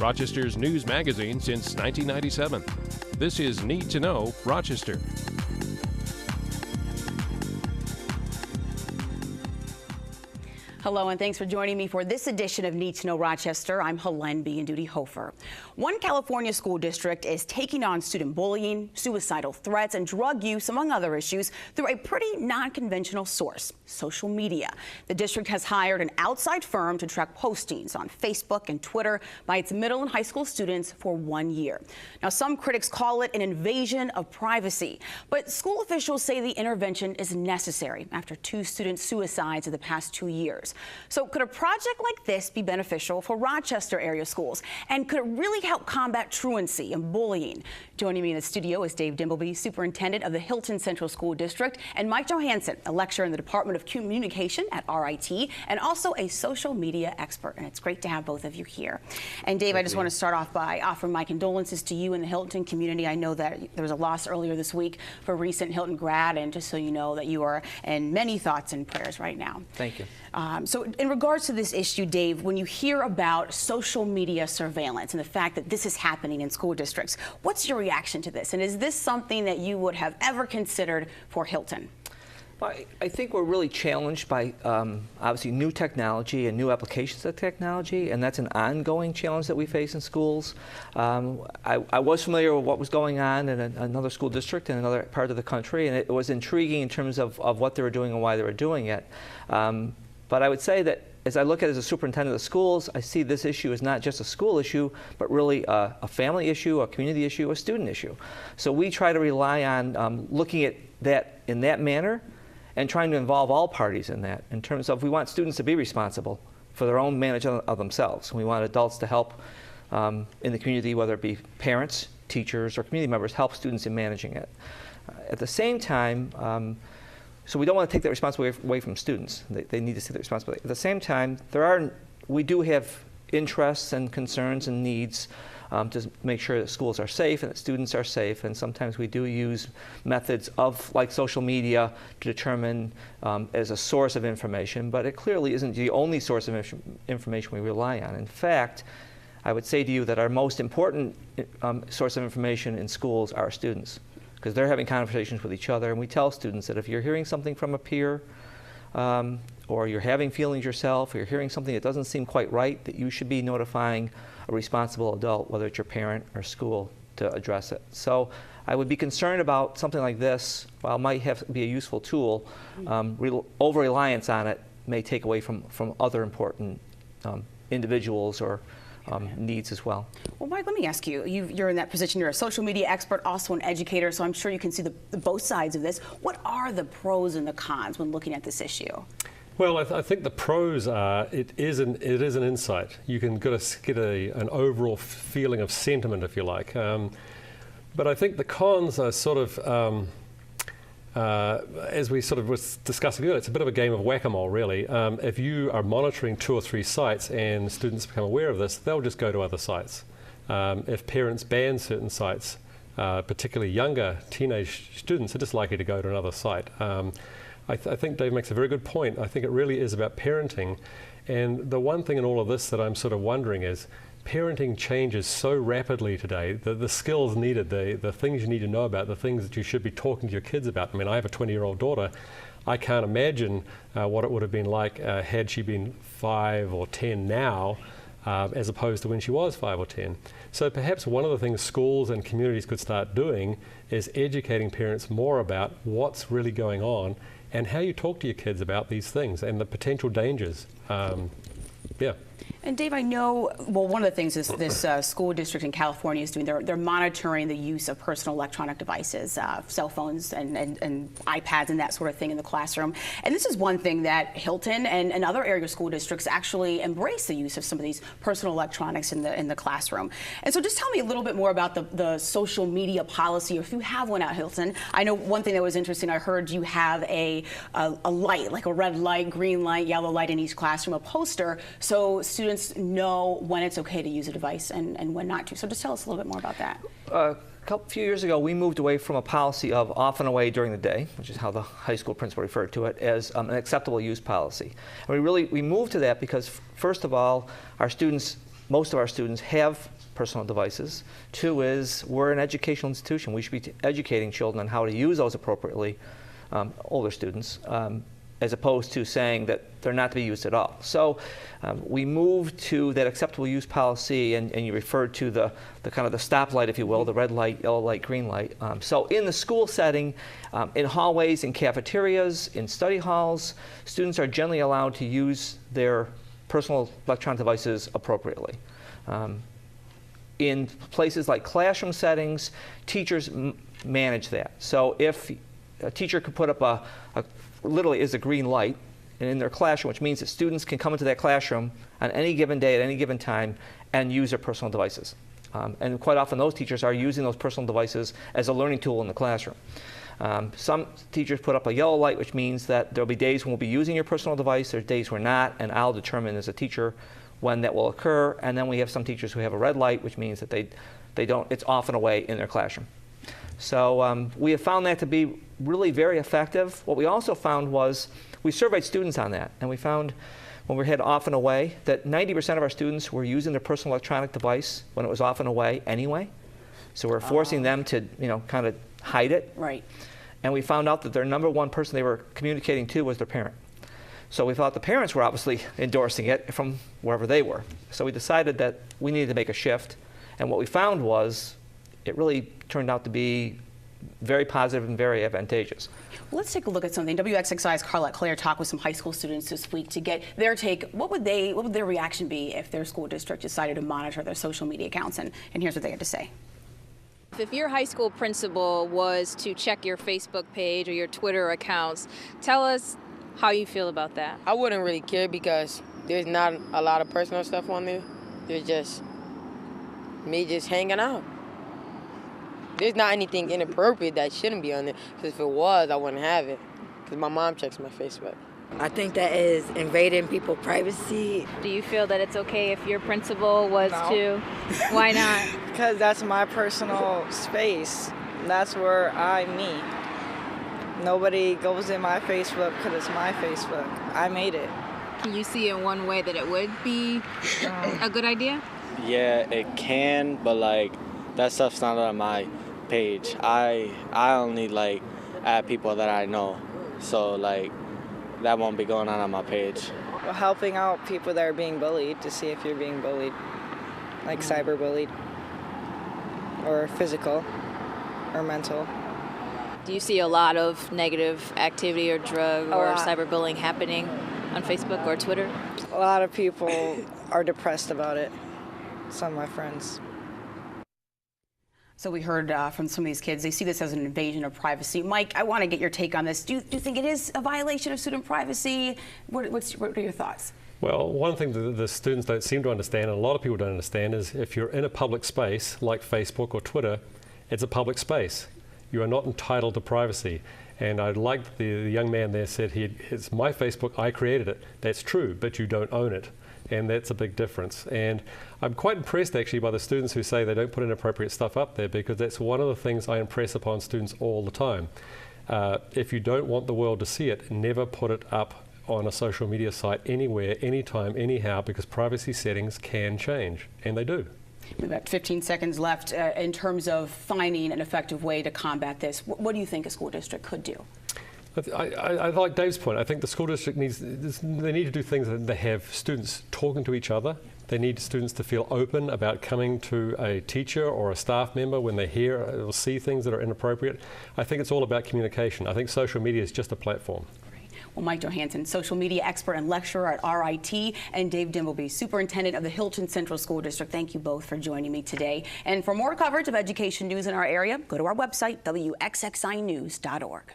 Rochester's news magazine since 1997. This is Need to Know Rochester. Hello, and thanks for joining me for this edition of Need to Know Rochester. I'm Helene B. Hofer. One California school district is taking on student bullying, suicidal threats, and drug use, among other issues, through a pretty non-conventional source, social media. The district has hired an outside firm to track postings on Facebook and Twitter by its middle and high school students for 1 year. Now, some critics call it an invasion of privacy, but school officials say the intervention is necessary after 2 student suicides in the past 2 years. So could a project like this be beneficial for Rochester area schools? And could it really help combat truancy and bullying? Joining me in the studio is Dave Dimbleby, superintendent of the Hilton Central School District, and Mike Johansson, a lecturer in the Department of Communication at RIT, and also a social media expert. And it's great to have both of you here. And Dave, I just want to start off by offering my condolences to you and the Hilton community. I know that there was a loss earlier this week for a recent Hilton grad, and just so you know that you are in many thoughts and prayers right now. Thank you. So in regards to this issue, Dave, when you hear about social media surveillance and the fact that this is happening in school districts, what's your reaction to this? And is this something that you would have ever considered for Hilton? Well, I think we're really challenged by obviously new technology and new applications of technology, and that's an ongoing challenge that we face in schools. I was familiar with what was going on in another school district in another part of the country, and it was intriguing in terms of what they were doing and why they were doing it. But I would say that as I look at it as a superintendent of schools, I see this issue as not just a school issue, but really a family issue, a community issue, a student issue. So we try to rely on looking at that in that manner and trying to involve all parties in that, in terms of we want students to be responsible for their own management of themselves. We want adults to help in the community, whether it be parents, teachers, or community members, help students in managing it. At the same time, so we don't want to take that responsibility away from students. They need to see that responsibility. At the same time, we do have interests and concerns and needs to make sure that schools are safe and that students are safe. And sometimes we do use methods like social media to determine as a source of information, but it clearly isn't the only source of information we rely on. In fact, I would say to you that our most important source of information in schools are students, because they're having conversations with each other. And we tell students that if you're hearing something from a peer, or you're having feelings yourself, or you're hearing something that doesn't seem quite right, that you should be notifying a responsible adult, whether it's your parent or school, to address it. So I would be concerned about something like this. While it might be a useful tool, over-reliance on it may take away from other important individuals or needs as well. Well, Mike, let me ask you, you're in that position, you're a social media expert, also an educator, so I'm sure you can see the both sides of this. What are the pros and the cons when looking at this issue? Well, I think the pros are it is an insight. You can get an overall feeling of sentiment, if you like. But I think the cons are sort of, as we sort of was discussing earlier, it's a bit of a game of whack-a-mole, really. If you are monitoring 2 or 3 sites and students become aware of this, they'll just go to other sites. If parents ban certain sites, particularly younger teenage students are just likely to go to another site. I think Dave makes a very good point. I think it really is about parenting. And the one thing in all of this that I'm sort of wondering is, parenting changes so rapidly today, the skills needed, the things you need to know about, the things that you should be talking to your kids about. I mean, I have a 20-year-old daughter. I can't imagine what it would have been like had she been 5 or 10 now, as opposed to when she was 5 or 10. So perhaps one of the things schools and communities could start doing is educating parents more about what's really going on and how you talk to your kids about these things and the potential dangers. Yeah. And Dave, I know, well, one of the things this school district in California is doing, they're monitoring the use of personal electronic devices, cell phones and iPads and that sort of thing in the classroom. And this is one thing that Hilton and other area school districts actually embrace the use of some of these personal electronics in the classroom. And so just tell me a little bit more about the social media policy, or if you have one at Hilton. I know one thing that was interesting, I heard you have a light, like a red light, green light, yellow light in each classroom, a poster, so students know when it's okay to use a device and when not to. So just tell us a little bit more about that. A few years ago, we moved away from a policy of off and away during the day, which is how the high school principal referred to it, as an acceptable use policy. And we moved to that because, first of all, our students most of our students have personal devices. 2 is we're an educational institution. We should be educating children on how to use those appropriately, older students, as opposed to saying that they're not to be used at all. So we moved to that acceptable use policy, and you referred to the kind of the stoplight, if you will, the red light, yellow light, green light. So in the school setting, in hallways, in cafeterias, in study halls, students are generally allowed to use their personal electronic devices appropriately. In places like classroom settings, teachers manage that. So if a teacher could put up literally is a green light in their classroom, which means that students can come into that classroom on any given day at any given time and use their personal devices. And quite often those teachers are using those personal devices as a learning tool in the classroom. Some teachers put up a yellow light, which means that there'll be days when we'll be using your personal device, there's days we're not, and I'll determine as a teacher when that will occur. And then we have some teachers who have a red light, which means that they don't, it's off and away in their classroom. So we have found that to be really very effective. What we also found was we surveyed students on that, and we found when we had off and away that 90% of our students were using their personal electronic device when it was off and away anyway. So we're forcing them to, kind of hide it. Right. And we found out that their number one person they were communicating to was their parent. So we thought the parents were obviously endorsing it from wherever they were. So we decided that we needed to make a shift. And what we found was it really turned out to be very positive and very advantageous. Well, let's take a look at something. WXXI's Carlette Claire talked with some high school students this week to get their take. What would their reaction be if their school district decided to monitor their social media accounts? And here's what they had to say. If your high school principal was to check your Facebook page or your Twitter accounts, tell us how you feel about that. I wouldn't really care because there's not a lot of personal stuff on there. There's just me just hanging out. There's not anything inappropriate that shouldn't be on there, because if it was, I wouldn't have it, because my mom checks my Facebook. I think that is invading people's privacy. Do you feel that it's okay if your principal was to? Why not? Because that's my personal space. That's where I meet. Nobody goes in my Facebook because it's my Facebook. I made it. Can you see in one way that it would be a good idea? Yeah, it can, but that stuff's not on my page. I only add people that I know, so that won't be going on my page. Well, helping out people that are being bullied to see if you're being bullied, like cyberbullied, or physical, or mental. Do you see a lot of negative activity or drug or cyberbullying happening on Facebook or Twitter? A lot of people are depressed about it. Some of my friends. So we heard from some of these kids, they see this as an invasion of privacy. Mike, I want to get your take on this. Do you think it is a violation of student privacy? What are your thoughts? Well, one thing that the students don't seem to understand, and a lot of people don't understand, is if you're in a public space like Facebook or Twitter, it's a public space. You are not entitled to privacy. And I liked the young man there said, it's my Facebook, I created it. That's true, but you don't own it. And that's a big difference. And I'm quite impressed actually by the students who say they don't put inappropriate stuff up there, because that's one of the things I impress upon students all the time. If you don't want the world to see it, never put it up on a social media site anywhere, anytime, anyhow, because privacy settings can change, and they do. We've got 15 seconds left in terms of finding an effective way to combat this. What do you think a school district could do? I like Dave's point. I think the school district they need to do things that they have students talking to each other. They need students to feel open about coming to a teacher or a staff member when they hear or see things that are inappropriate. I think it's all about communication. I think social media is just a platform. Well, Mike Johansson, social media expert and lecturer at RIT, and Dave Dimbleby, superintendent of the Hilton Central School District. Thank you both for joining me today. And for more coverage of education news in our area, go to our website, WXXInews.org.